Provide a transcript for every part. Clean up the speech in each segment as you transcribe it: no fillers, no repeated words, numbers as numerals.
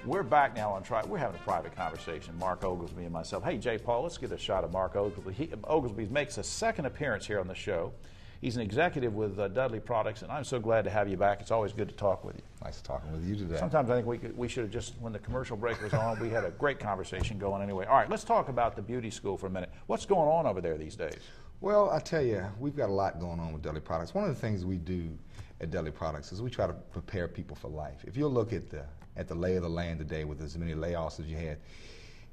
We're back now on Triad. We're having a private conversation, Mark Oglesby and myself. Hey, J. Paul, let's get a shot of Mark Oglesby. Oglesby makes a second appearance here on the show. He's an executive with Dudley Products, and I'm so glad to have you back. It's always good to talk with you. Nice talking with you today. Sometimes I think we should have just, when the commercial break was on, we had a great conversation going anyway. All right, let's talk about the beauty school for a minute. What's going on over there these days? Well, I tell you, we've got a lot going on with Dudley Products. One of the things we do at Dudley Products is we try to prepare people for life. If you look at the lay of the land today with as many layoffs as you had,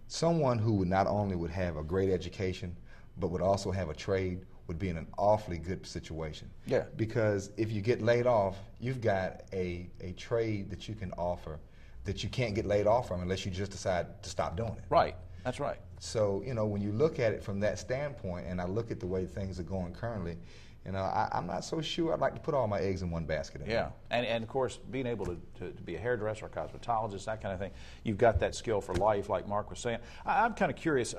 someone who would not only would have a great education, but would also have a trade would be in an awfully good situation. Yeah. Because if you get laid off, you've got a trade that you can offer that you can't get laid off from unless you just decide to stop doing it. Right. That's right. So, you know, when you look at it from that standpoint, and I look at the way things are going currently, you know, I'm not so sure I'd like to put all my eggs in one basket anymore. Yeah, and of course, being able to be a hairdresser, a cosmetologist, that kind of thing, you've got that skill for life, like Mark was saying. I'm kind of curious,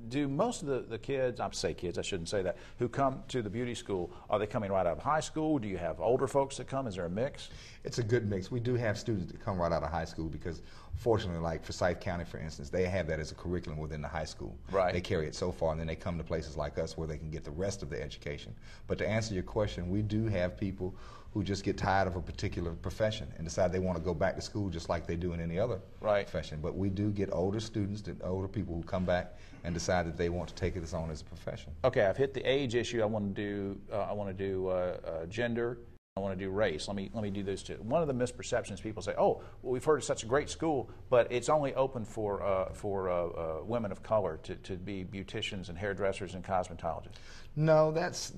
do most of the kids, I say kids, I shouldn't say that, who come to the beauty school, are they coming right out of high school? Do you have older folks that come? Is there a mix? It's a good mix. We do have students that come right out of high school because, fortunately, like Forsyth County, for instance, they have that as a curriculum within the high school. Right. They carry it so far, and then they come to places like us where they can get the rest of the education. But to answer your question, we do have people who just get tired of a particular profession and decide they want to go back to school just like they do in any other profession. But we do get older students, older people who come back and decide that they want to take this on as a profession. Okay, I've hit the age issue. I want to do gender. I want to do race. Let me do those two. One of the misperceptions people say, "Oh, well, we've heard it's such a great school, but it's only open for women of color to be beauticians and hairdressers and cosmetologists." No, that's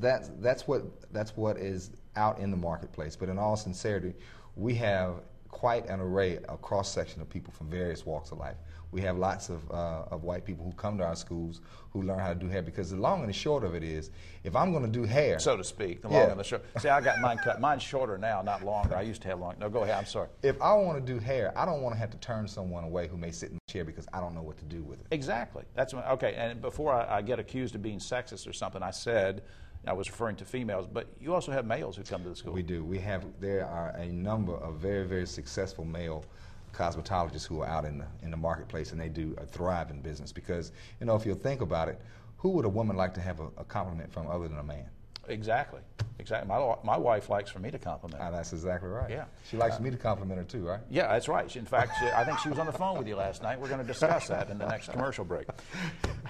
what is out in the marketplace. But in all sincerity, we have quite an array, a cross section of people from various walks of life. We have lots of white people who come to our schools who learn how to do hair, because the long and the short of it is, if I'm going to do hair, so to speak, the long and the short. See, I got mine cut. Mine's shorter now, not longer. I used to have long. No, go ahead. I'm sorry. If I want to do hair, I don't want to have to turn someone away who may sit in the chair because I don't know what to do with it. Exactly. That's okay. And before I get accused of being sexist or something, I was referring to females, but you also have males who come to the school. We do. There are a number of very, very successful male cosmetologists who are out in the marketplace, and they do a thriving business because, you know, if you think about it, who would a woman like to have a compliment from other than a man? Exactly. Exactly. My wife likes for me to compliment her. That's exactly right. Yeah. She likes me to compliment her too, right? Yeah, that's right. In fact, I think she was on the phone with you last night. We're going to discuss that in the next commercial break.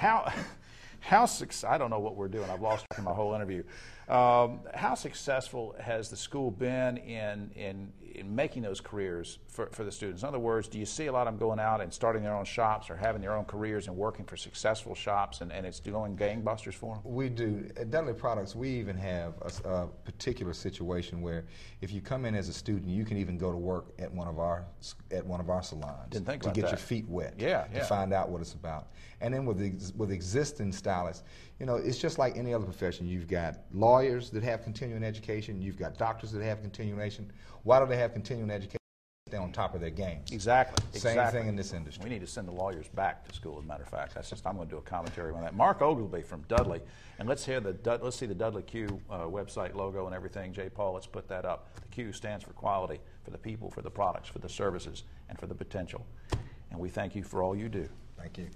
I don't know what we're doing. I've lost track of my whole interview. How successful has the school been in making those careers for the students? In other words, do you see a lot of them going out and starting their own shops or having their own careers and working for successful shops, and it's going gangbusters for them? We do. At Dudley Products, we even have a particular situation where if you come in as a student, you can even go to work at one of our salons to get your feet wet, to find out what it's about. And then with existing stylists, you know, it's just like any other profession. You've got lawyers that have continuing education. You've got doctors that have continuing education. Why do they have continuing education? Stay on top of their games. Exactly. Same thing in this industry. We need to send the lawyers back to school, as a matter of fact. I'm going to do a commentary on that. Mark Oglesby from Dudley, and let's see the Dudley Q website logo and everything. J. Paul, let's put that up. The Q stands for quality, for the people, for the products, for the services, and for the potential. And we thank you for all you do. Thank you.